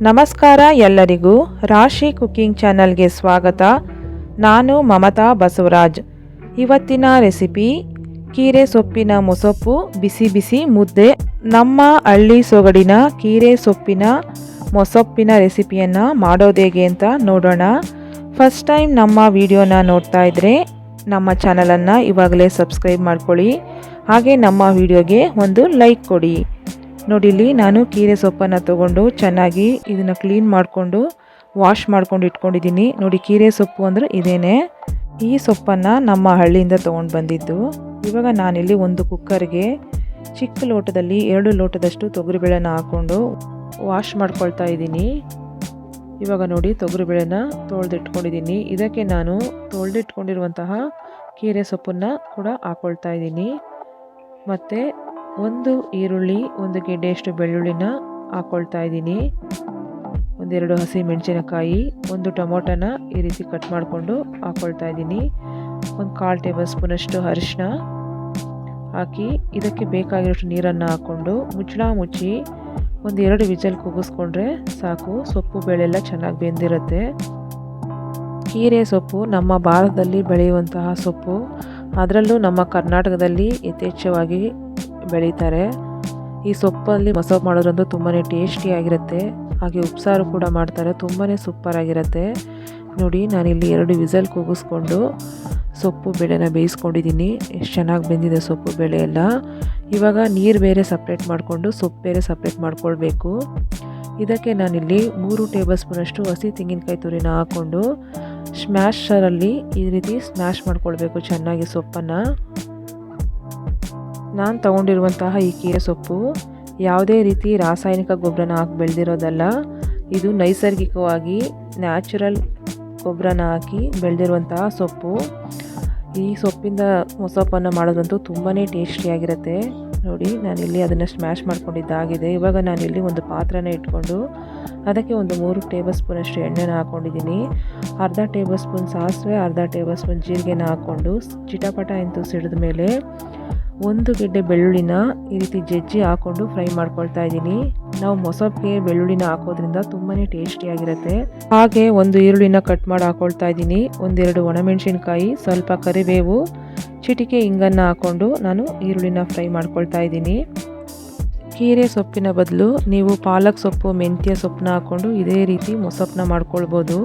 ನಮಸ್ಕಾರ ಎಲ್ಲರಿಗೂ ರಾಶಿ ಕುಕಿಂಗ್ ಚಾನಲ್ಗೆ ಸ್ವಾಗತ. ನಾನು ಮಮತಾ ಬಸವರಾಜ್. ಇವತ್ತಿನ ರೆಸಿಪಿ ಕೀರೆ ಸೊಪ್ಪಿನ ಮೊಸಪ್ಪು ಬಿಸಿ ಬಿಸಿ ಮುದ್ದೆ. ನಮ್ಮ ಹಳ್ಳಿ ಸೊಗಡಿನ ಕೀರೆ ಸೊಪ್ಪಿನ ಮೊಸಪ್ಪಿನ ರೆಸಿಪಿಯನ್ನು ಮಾಡೋದೇಗೆ ಅಂತ ನೋಡೋಣ. ಫಸ್ಟ್ ಟೈಮ್ ನಮ್ಮ ವಿಡಿಯೋನ ನೋಡ್ತಾ ಇದ್ದರೆ ನಮ್ಮ ಚಾನಲನ್ನು ಇವಾಗಲೇ ಸಬ್ಸ್ಕ್ರೈಬ್ ಮಾಡ್ಕೊಳ್ಳಿ. ಹಾಗೆ ನಮ್ಮ ವಿಡಿಯೋಗೆ ಒಂದು ಲೈಕ್ ಕೊಡಿ. ನೋಡಿ, ಇಲ್ಲಿ ನಾನು ಕೀರೆ ಸೊಪ್ಪನ್ನು ತೊಗೊಂಡು ಚೆನ್ನಾಗಿ ಇದನ್ನು ಕ್ಲೀನ್ ಮಾಡಿಕೊಂಡು ವಾಶ್ ಮಾಡ್ಕೊಂಡು ಇಟ್ಕೊಂಡಿದ್ದೀನಿ. ನೋಡಿ, ಕೀರೆ ಸೊಪ್ಪು ಅಂದರೆ ಇದೇನೆ. ಈ ಸೊಪ್ಪನ್ನು ನಮ್ಮ ಹಳ್ಳಿಯಿಂದ ತೊಗೊಂಡು ಬಂದಿದ್ದು. ಇವಾಗ ನಾನಿಲ್ಲಿ ಒಂದು ಕುಕ್ಕರ್ಗೆ ಚಿಕ್ಕ ಲೋಟದಲ್ಲಿ 2 ಲೋಟದಷ್ಟು ತೊಗರಿಬೇಳೆನ ಹಾಕ್ಕೊಂಡು ವಾಶ್ ಮಾಡ್ಕೊಳ್ತಾ ಇದ್ದೀನಿ. ಇವಾಗ ನೋಡಿ, ತೊಗರಿಬೇಳೆನ ತೊಳೆದಿಟ್ಕೊಂಡಿದ್ದೀನಿ. ಇದಕ್ಕೆ ನಾನು ತೊಳೆದಿಟ್ಕೊಂಡಿರುವಂತಹ ಕೀರೆ ಸೊಪ್ಪನ್ನು ಕೂಡ ಹಾಕ್ಕೊಳ್ತಾ ಇದ್ದೀನಿ. ಮತ್ತು ಒಂದು ಈರುಳ್ಳಿ, 1 ಗೆಡ್ಡೆಯಷ್ಟು ಬೆಳ್ಳುಳ್ಳಿನ ಹಾಕ್ಕೊಳ್ತಾ ಇದ್ದೀನಿ. 1-2 ಹಸಿ ಮೆಣಸಿನಕಾಯಿ, 1 ಟೊಮೊಟೊನ ಈ ರೀತಿ ಕಟ್ ಮಾಡಿಕೊಂಡು ಹಾಕ್ಕೊಳ್ತಾ ಇದ್ದೀನಿ. 1/4 ಟೇಬಲ್ ಸ್ಪೂನಷ್ಟು ಅರಿಶಿನ ಹಾಕಿ ಇದಕ್ಕೆ ಬೇಕಾಗಿರೋಷ್ಟು ನೀರನ್ನು ಹಾಕ್ಕೊಂಡು ಮುಚ್ಚಳ ಮುಚ್ಚಿ 1-2 ವಿಜಲ್ ಕೂಗಿಸ್ಕೊಂಡ್ರೆ ಸಾಕು. ಸೊಪ್ಪು ಬೇಳೆಲ್ಲ ಚೆನ್ನಾಗಿ ಬೆಂದಿರುತ್ತೆ. ಕೀರೆ ಸೊಪ್ಪು ನಮ್ಮ ಭಾರತದಲ್ಲಿ ಬೆಳೆಯುವಂತಹ ಸೊಪ್ಪು. ಅದರಲ್ಲೂ ನಮ್ಮ ಕರ್ನಾಟಕದಲ್ಲಿ ಯಥೇಚ್ಛವಾಗಿ ಬೆಳೀತಾರೆ. ಈ ಸೊಪ್ಪಲ್ಲಿ ಮೊಸಪ್ಪು ಮಾಡೋದ್ರಂತೂ ತುಂಬಾ ಟೇಸ್ಟಿಯಾಗಿರುತ್ತೆ. ಹಾಗೆ ಉಪ್ಸಾರು ಕೂಡ ಮಾಡ್ತಾರೆ, ತುಂಬಾ ಸೂಪರಾಗಿರುತ್ತೆ. ನೋಡಿ, ನಾನಿಲ್ಲಿ 2 ವಿಸಲ್ ಕೂಗಿಸ್ಕೊಂಡು ಸೊಪ್ಪು ಬೇಳೆನ ಬೇಯಿಸ್ಕೊಂಡಿದ್ದೀನಿ. ಎಷ್ಟು ಚೆನ್ನಾಗಿ ಬೆಂದಿದೆ ಸೊಪ್ಪು ಬೇಳೆ ಎಲ್ಲ. ಇವಾಗ ನೀರು ಬೇರೆ ಸಪ್ರೇಟ್ ಮಾಡಿಕೊಂಡು ಸೊಪ್ಪು ಬೇರೆ ಸಪ್ರೇಟ್ ಮಾಡ್ಕೊಳ್ಬೇಕು. ಇದಕ್ಕೆ ನಾನಿಲ್ಲಿ 3 ಟೇಬಲ್ ಸ್ಪೂನಷ್ಟು ಹಸಿ ತೆಂಗಿನಕಾಯಿ ತುರಿನ ಹಾಕ್ಕೊಂಡು ಸ್ಮ್ಯಾಶರಲ್ಲಿ ಈ ರೀತಿ ಸ್ಮ್ಯಾಶ್ ಮಾಡ್ಕೊಳ್ಬೇಕು ಚೆನ್ನಾಗಿ ಸೊಪ್ಪನ್ನು. ನಾನು ತಗೊಂಡಿರುವಂತಹ ಈ ಕೀರೆ ಸೊಪ್ಪು ಯಾವುದೇ ರೀತಿ ರಾಸಾಯನಿಕ ಗೊಬ್ಬರನ ಹಾಕಿ ಬೆಳೆದಿರೋದಲ್ಲ. ಇದು ನೈಸರ್ಗಿಕವಾಗಿ ನ್ಯಾಚುರಲ್ ಗೊಬ್ಬರನ ಹಾಕಿ ಬೆಳೆದಿರುವಂತಹ ಸೊಪ್ಪು. ಈ ಸೊಪ್ಪಿಂದ ಮೊಸಪ್ಪನ್ನು ಮಾಡೋದಂತೂ ತುಂಬಾ ಟೇಸ್ಟಿಯಾಗಿರುತ್ತೆ. ನೋಡಿ, ನಾನಿಲ್ಲಿ ಅದನ್ನು ಸ್ಮ್ಯಾಶ್ ಮಾಡ್ಕೊಂಡಿದ್ದಾಗಿದೆ. ಇವಾಗ ನಾನಿಲ್ಲಿ ಒಂದು ಪಾತ್ರೆನ ಇಟ್ಕೊಂಡು ಅದಕ್ಕೆ 3 ಟೇಬಲ್ ಸ್ಪೂನಷ್ಟು ಎಣ್ಣೆನ ಹಾಕ್ಕೊಂಡಿದ್ದೀನಿ. ಅರ್ಧ ಟೇಬಲ್ ಸ್ಪೂನ್ ಸಾಸಿವೆ, ಅರ್ಧ ಟೇಬಲ್ ಸ್ಪೂನ್ ಜೀರಿಗೆನ ಹಾಕ್ಕೊಂಡು ಚಿಟಪಟ ಎಂದು ಸಿಡಿದ ಮೇಲೆ 1 ಗೆಡ್ಡೆ ಬೆಳ್ಳುಳ್ಳಿನ ಈ ರೀತಿ ಜಜ್ಜಿ ಹಾಕ್ಕೊಂಡು ಫ್ರೈ ಮಾಡ್ಕೊಳ್ತಾ ಇದ್ದೀನಿ. ನಾವು ಮೊಸಪ್ಪಿಗೆ ಬೆಳ್ಳುಳ್ಳಿನ ಹಾಕೋದ್ರಿಂದ ತುಂಬಾ ಟೇಸ್ಟಿಯಾಗಿರುತ್ತೆ. ಹಾಗೆ 1 ಈರುಳ್ಳಿನ ಕಟ್ ಮಾಡಿ ಹಾಕ್ಕೊಳ್ತಾ ಇದ್ದೀನಿ. 1-2 ಒಣಮೆಣಸಿನ್ಕಾಯಿ, ಸ್ವಲ್ಪ ಕರಿಬೇವು, ಚಿಟಿಕೆ ಹಿಂಗನ್ನು ಹಾಕ್ಕೊಂಡು ನಾನು ಈರುಳ್ಳಿನ ಫ್ರೈ ಮಾಡ್ಕೊಳ್ತಾ ಇದ್ದೀನಿ. ಕೀರೆ ಸೊಪ್ಪಿನ ಬದಲು ನೀವು ಪಾಲಕ್ ಸೊಪ್ಪು, ಮೆಂತ್ಯ ಸೊಪ್ಪನ್ನ ಹಾಕ್ಕೊಂಡು ಇದೇ ರೀತಿ ಮೊಸಪ್ಪನ್ನ ಮಾಡ್ಕೊಳ್ಬೋದು.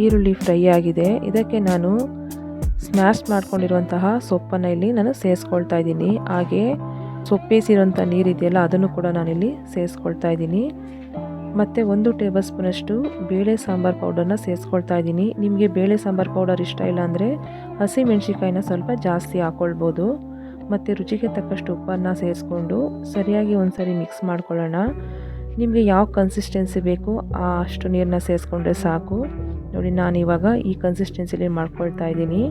ಈರುಳ್ಳಿ ಫ್ರೈ ಆಗಿದೆ. ಇದಕ್ಕೆ ನಾನು ಸ್ಮ್ಯಾಶ್ ಮಾಡ್ಕೊಂಡಿರುವಂತಹ ಸೊಪ್ಪನ್ನು ಇಲ್ಲಿ ನಾನು ಸೇರಿಸ್ಕೊಳ್ತಾ ಇದ್ದೀನಿ. ಹಾಗೆ ಸೊಪ್ಪೇಸಿರುವಂಥ ನೀರಿದೆಯಲ್ಲ ಅದನ್ನು ಕೂಡ ನಾನಿಲ್ಲಿ ಸೇರಿಸ್ಕೊಳ್ತಾ ಇದ್ದೀನಿ. ಮತ್ತು 1 ಟೇಬಲ್ ಸ್ಪೂನಷ್ಟು ಬೇಳೆ ಸಾಂಬಾರು ಪೌಡರ್ನ ಸೇರಿಸ್ಕೊಳ್ತಾ ಇದ್ದೀನಿ. ನಿಮಗೆ ಬೇಳೆ ಸಾಂಬಾರು ಪೌಡರ್ ಇಷ್ಟ ಇಲ್ಲ ಅಂದರೆ ಹಸಿ ಮೆಣಸಿನ್ಕಾಯಿನ ಸ್ವಲ್ಪ ಜಾಸ್ತಿ ಹಾಕ್ಕೊಳ್ಬೋದು. ಮತ್ತು ರುಚಿಗೆ ತಕ್ಕಷ್ಟು ಉಪ್ಪನ್ನು ಸೇರಿಸ್ಕೊಂಡು ಸರಿಯಾಗಿ ಒಂದ್ಸರಿ ಮಿಕ್ಸ್ ಮಾಡ್ಕೊಳ್ಳೋಣ. ನಿಮಗೆ ಯಾವ ಕನ್ಸಿಸ್ಟೆನ್ಸಿ ಬೇಕು ಅಷ್ಟು ನೀರನ್ನ ಸೇರಿಸ್ಕೊಂಡ್ರೆ ಸಾಕು. ನೋಡಿ, ನಾನು ಇವಾಗ ಈ ಕನ್ಸಿಸ್ಟೆನ್ಸಿಲಿ ಮಾಡ್ಕೊಳ್ತಾ ಇದ್ದೀನಿ.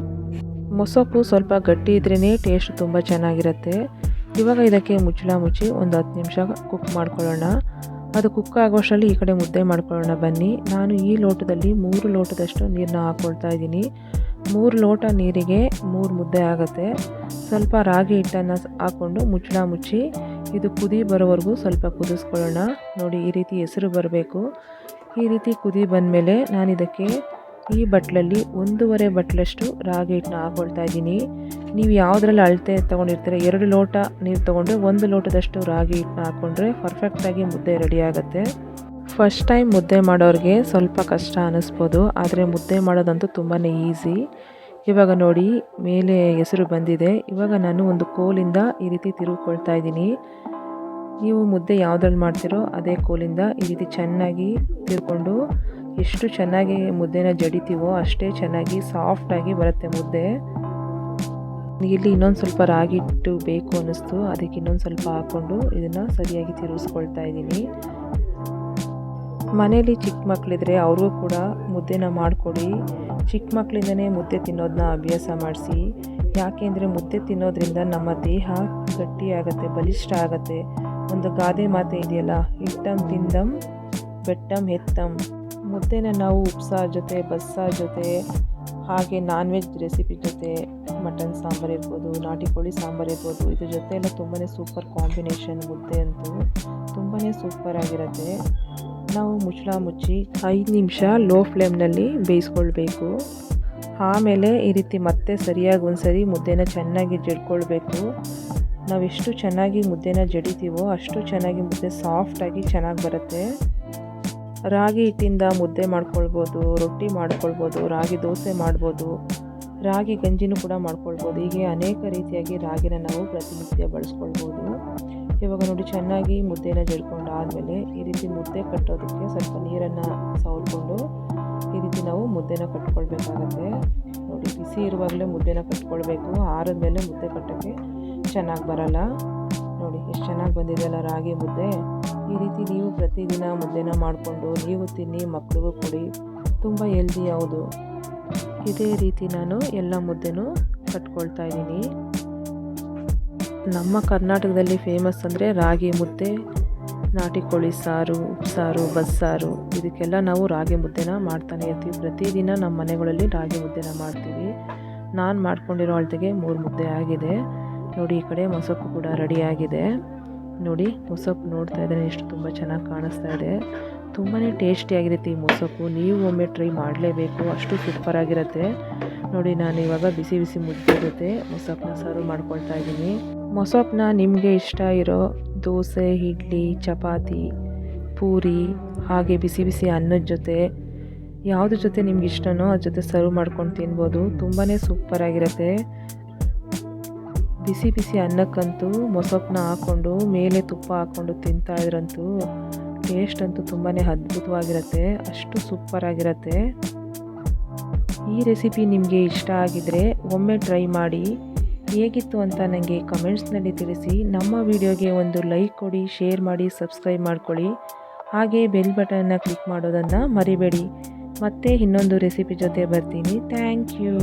ಮೊಸಪ್ಪು ಸ್ವಲ್ಪ ಗಟ್ಟಿ ಇದ್ರೇ ಟೇಸ್ಟ್ ತುಂಬ ಚೆನ್ನಾಗಿರುತ್ತೆ. ಇವಾಗ ಇದಕ್ಕೆ ಮುಚ್ಚಳ ಮುಚ್ಚಿ ಒಂದು 10 ನಿಮಿಷ ಕುಕ್ ಮಾಡ್ಕೊಳ್ಳೋಣ. ಅದು ಕುಕ್ ಆಗೋಷ್ಟರಲ್ಲಿ ಈ ಕಡೆ ಮುದ್ದೆ ಮಾಡ್ಕೊಳ್ಳೋಣ ಬನ್ನಿ. ನಾನು ಈ ಲೋಟದಲ್ಲಿ 3 ಲೋಟದಷ್ಟು ನೀರನ್ನ ಹಾಕ್ಕೊಳ್ತಾ ಇದ್ದೀನಿ. 3 ಲೋಟ ನೀರಿಗೆ 3 ಮುದ್ದೆ ಆಗುತ್ತೆ. ಸ್ವಲ್ಪ ರಾಗಿ ಹಿಟ್ಟನ್ನು ಹಾಕ್ಕೊಂಡು ಮುಚ್ಚಳ ಮುಚ್ಚಿ ಇದು ಕುದಿ ಬರೋವರೆಗೂ ಸ್ವಲ್ಪ ಕುದಿಸ್ಕೊಳ್ಳೋಣ. ನೋಡಿ, ಈ ರೀತಿ ಹೆಸರು ಬರಬೇಕು. ಈ ರೀತಿ ಕುದಿ ಬಂದಮೇಲೆ ನಾನು ಇದಕ್ಕೆ ಈ ಬಟ್ಲಲ್ಲಿ 1.5 ಬಟ್ಲಷ್ಟು ರಾಗಿ ಹಿಟ್ಟನ್ನ ಹಾಕ್ಕೊಳ್ತಾ ಇದ್ದೀನಿ. ನೀವು ಯಾವುದ್ರಲ್ಲಿ ಅಳತೆ ತೊಗೊಂಡಿರ್ತೀರ 2 ಲೋಟ ನೀರು ತೊಗೊಂಡ್ರೆ 1 ಲೋಟದಷ್ಟು ರಾಗಿ ಹಿಟ್ಟನ್ನ ಹಾಕ್ಕೊಂಡ್ರೆ ಪರ್ಫೆಕ್ಟಾಗಿ ಮುದ್ದೆ ರೆಡಿ ಆಗುತ್ತೆ. ಫಸ್ಟ್ ಟೈಮ್ ಮುದ್ದೆ ಮಾಡೋರಿಗೆ ಸ್ವಲ್ಪ ಕಷ್ಟ ಅನ್ನಿಸ್ಬೋದು, ಆದರೆ ಮುದ್ದೆ ಮಾಡೋದಂತೂ ತುಂಬಾ ಈಸಿ. ಇವಾಗ ನೋಡಿ, ಮೇಲೆ ಹೆಸರು ಬಂದಿದೆ. ಇವಾಗ ನಾನು ಒಂದು ಕೋಲಿಂದ ಈ ರೀತಿ ತಿರುಗಿಕೊಳ್ತಾ ಇದ್ದೀನಿ. ನೀವು ಮುದ್ದೆ ಯಾವುದ್ರಲ್ಲಿ ಮಾಡ್ತೀರೋ ಅದೇ ಕೋಲಿಂದ ಈ ರೀತಿ ಚೆನ್ನಾಗಿ ತಿರ್ಕೊಂಡು ಎಷ್ಟು ಚೆನ್ನಾಗಿ ಮುದ್ದೆನ ಜಡಿತೀವೋ ಅಷ್ಟೇ ಚೆನ್ನಾಗಿ ಸಾಫ್ಟಾಗಿ ಬರುತ್ತೆ ಮುದ್ದೆ. ಇಲ್ಲಿ ಇನ್ನೊಂದು ಸ್ವಲ್ಪ ರಾಗಿ ಹಿಟ್ಟು ಬೇಕು ಅನ್ನಿಸ್ತು, ಅದಕ್ಕೆ ಇನ್ನೊಂದು ಸ್ವಲ್ಪ ಹಾಕ್ಕೊಂಡು ಇದನ್ನು ಸರಿಯಾಗಿ ತಿರುಗಿಸ್ಕೊಳ್ತಾ ಇದ್ದೀನಿ. ಮನೇಲಿ ಚಿಕ್ಕ ಮಕ್ಕಳಿದ್ರೆ ಅವ್ರಿಗೂ ಕೂಡ ಮುದ್ದೆನ ಮಾಡಿಕೊಡಿ. ಚಿಕ್ಕ ಮಕ್ಕಳಿಂದನೇ ಮುದ್ದೆ ತಿನ್ನೋದನ್ನ ಅಭ್ಯಾಸ ಮಾಡಿಸಿ. ಯಾಕೆಂದರೆ ಮುದ್ದೆ ತಿನ್ನೋದ್ರಿಂದ ನಮ್ಮ ದೇಹ ಗಟ್ಟಿಯಾಗತ್ತೆ, ಬಲಿಷ್ಠ ಆಗುತ್ತೆ. ಒಂದು ಗಾದೆ ಮಾತೆ ಇದೆಯಲ್ಲ, ಹಿಟ್ಟಂ ತಿಂದಂ ಬೆಟ್ಟಂ ಹೆತ್ತಂ. ಮುದ್ದೆನ ನಾವು ಉಪ್ಸಾರು ಜೊತೆ, ಬಸ್ಸಾರು ಜೊತೆ, ಹಾಗೆ ನಾನ್ ವೆಜ್ ರೆಸಿಪಿ ಜೊತೆ, ಮಟನ್ ಸಾಂಬಾರು ಇರ್ಬೋದು, ನಾಟಿ ಕೋಳಿ ಸಾಂಬಾರು ಇರ್ಬೋದು, ಇದ್ರ ಜೊತೆ ಎಲ್ಲ ತುಂಬಾ ಸೂಪರ್ ಕಾಂಬಿನೇಷನ್. ಮುದ್ದೆ ಅಂತೂ ತುಂಬಾ ಸೂಪರ್ ಆಗಿರುತ್ತೆ. ನಾವು ಮುಚ್ಚಳ ಮುಚ್ಚಿ 5 ನಿಮಿಷ ಲೋ ಫ್ಲೇಮ್ನಲ್ಲಿ ಬೇಯಿಸ್ಕೊಳ್ಬೇಕು. ಆಮೇಲೆ ಈ ರೀತಿ ಮತ್ತೆ ಸರಿಯಾಗಿ ಒಂದ್ಸರಿ ಮುದ್ದೆನ ಚೆನ್ನಾಗಿ ಜಡ್ಕೊಳ್ಬೇಕು. ನಾವೆಷ್ಟು ಚೆನ್ನಾಗಿ ಮುದ್ದೆನ ಜಡಿತೀವೋ ಅಷ್ಟು ಚೆನ್ನಾಗಿ ಮುದ್ದೆ ಸಾಫ್ಟಾಗಿ ಚೆನ್ನಾಗಿ ಬರುತ್ತೆ. ರಾಗಿ ಹಿಟ್ಟಿಂದ ಮುದ್ದೆ ಮಾಡ್ಕೊಳ್ಬೋದು, ರೊಟ್ಟಿ ಮಾಡ್ಕೊಳ್ಬೋದು, ರಾಗಿ ದೋಸೆ ಮಾಡ್ಬೋದು, ರಾಗಿ ಗಂಜಿನೂ ಕೂಡ ಮಾಡ್ಕೊಳ್ಬೋದು. ಹೀಗೆ ಅನೇಕ ರೀತಿಯಾಗಿ ರಾಗಿನ ನಾವು ಪ್ರತಿನಿತ್ಯ ಬಳಸ್ಕೊಳ್ಬೋದು. ಇವಾಗ ನೋಡಿ ಚೆನ್ನಾಗಿ ಮುದ್ದೆನ ಜಡ್ಕೊಂಡಾದಮೇಲೆ ಈ ರೀತಿ ಮುದ್ದೆ ಕಟ್ಟೋದಕ್ಕೆ ಸ್ವಲ್ಪ ನೀರನ್ನು ಸವರ್ಕೊಂಡು ಈ ರೀತಿ ನಾವು ಮುದ್ದೆನ ಕಟ್ಕೊಳ್ಬೇಕಾಗತ್ತೆ. ನೋಡಿ ಬಿಸಿ ಇರುವಾಗಲೇ ಮುದ್ದೆನ ಕಟ್ಕೊಳ್ಬೇಕು, ಆರಿದ್ಮೇಲೆ ಮುದ್ದೆ ಕಟ್ಟೋಕ್ಕೆ ಚೆನ್ನಾಗಿ ಬರಲ್ಲ. ನೋಡಿ ಎಷ್ಟು ಚೆನ್ನಾಗಿ ಬಂದಿದೆಯಲ್ಲ ರಾಗಿ ಮುದ್ದೆ. ಈ ರೀತಿ ನೀವು ಪ್ರತಿದಿನ ಮುದ್ದೆನ ಮಾಡಿಕೊಂಡು ನೀವು ತಿನ್ನಿ, ಮಕ್ಕಳಿಗೂ ಕೊಡಿ, ತುಂಬ ಹೆಲ್ದಿ. ಹೌದು, ಇದೇ ರೀತಿ ನಾನು ಎಲ್ಲ ಮುದ್ದೆನೂ ಕಟ್ಕೊಳ್ತಾ ಇದ್ದೀನಿ. ನಮ್ಮ ಕರ್ನಾಟಕದಲ್ಲಿ ಫೇಮಸ್ ಅಂದರೆ ರಾಗಿ ಮುದ್ದೆ, ನಾಟಿ ಕೋಳಿ ಸಾರು, ಉಪ್ಸಾರು, ಬಸ್ಸಾರು, ಇದಕ್ಕೆಲ್ಲ ನಾವು ರಾಗಿ ಮುದ್ದೆನ ಮಾಡ್ತಾನೆ ಇರ್ತೀವಿ. ಪ್ರತಿದಿನ ನಮ್ಮ ಮನೆಗಳಲ್ಲಿ ರಾಗಿ ಮುದ್ದೆನ ಮಾಡ್ತೀವಿ. ನಾನು ಮಾಡ್ಕೊಂಡಿರೋ ಅಳತೆಗೆ 3 ಮುದ್ದೆ ಆಗಿದೆ. ನೋಡಿ ಈ ಕಡೆ ಮೊಸಪ್ಪು ಕೂಡ ರೆಡಿಯಾಗಿದೆ. ನೋಡಿ ಮೊಸಪ್ಪು ನೋಡ್ತಾ ಇದ್ದರೆ ಎಷ್ಟು ತುಂಬ ಚೆನ್ನಾಗಿ ಕಾಣಿಸ್ತಾ ಇದೆ. ತುಂಬಾ ಟೇಸ್ಟಿಯಾಗಿರುತ್ತೆ ಈ ಮೊಸಪ್ಪು. ನೀವು ಒಮ್ಮೆ ಟ್ರೈ ಮಾಡಲೇಬೇಕು, ಅಷ್ಟು ಸೂಪರಾಗಿರುತ್ತೆ. ನೋಡಿ ನಾನು ಇವಾಗ ಬಿಸಿ ಬಿಸಿ ಮುದ್ದೆ ಜೊತೆ ಮೊಸಪ್ಪನ್ನ ಸರ್ವ್ ಮಾಡ್ಕೊಳ್ತಾ ಇದ್ದೀನಿ. ಮೊಸಪ್ಪನ್ನ ನಿಮಗೆ ಇಷ್ಟ ಇರೋ ದೋಸೆ, ಇಡ್ಲಿ, ಚಪಾತಿ, ಪೂರಿ, ಹಾಗೆ ಬಿಸಿ ಬಿಸಿ ಅನ್ನದ ಜೊತೆ ಯಾವುದ್ರ ಜೊತೆ ನಿಮ್ಗೆ ಇಷ್ಟನೋ ಅದ್ರ ಜೊತೆ ಸರ್ವ್ ಮಾಡ್ಕೊಂಡು ತಿನ್ಬೋದು. ತುಂಬಾ ಸೂಪರಾಗಿರುತ್ತೆ. ಬಿಸಿ ಬಿಸಿ ಅನ್ನಕ್ಕಂತೂ ಮೊಸಪ್ಪನ್ನ ಹಾಕ್ಕೊಂಡು ಮೇಲೆ ತುಪ್ಪ ಹಾಕ್ಕೊಂಡು ತಿಂತಾ ಇದ್ರಂತೂ ಟೇಸ್ಟ್ ಅಂತೂ ತುಂಬಾ ಅದ್ಭುತವಾಗಿರುತ್ತೆ, ಅಷ್ಟು ಸೂಪರಾಗಿರುತ್ತೆ. ಈ ರೆಸಿಪಿ ನಿಮಗೆ ಇಷ್ಟ ಆಗಿದರೆ ಒಮ್ಮೆ ಟ್ರೈ ಮಾಡಿ. ಹೇಗಿತ್ತು ಅಂತ ನನಗೆ ಕಮೆಂಟ್ಸ್ನಲ್ಲಿ ತಿಳಿಸಿ. ನಮ್ಮ ವಿಡಿಯೋಗೆ ಒಂದು ಲೈಕ್ ಕೊಡಿ, ಶೇರ್ ಮಾಡಿ, ಸಬ್ಸ್ಕ್ರೈಬ್ ಮಾಡ್ಕೊಳ್ಳಿ. ಹಾಗೆ ಬೆಲ್ ಬಟನ್ನ ಕ್ಲಿಕ್ ಮಾಡೋದನ್ನು ಮರಿಬೇಡಿ. ಮತ್ತೆ ಇನ್ನೊಂದು ರೆಸಿಪಿ ಜೊತೆ ಬರ್ತೀನಿ. Thank you.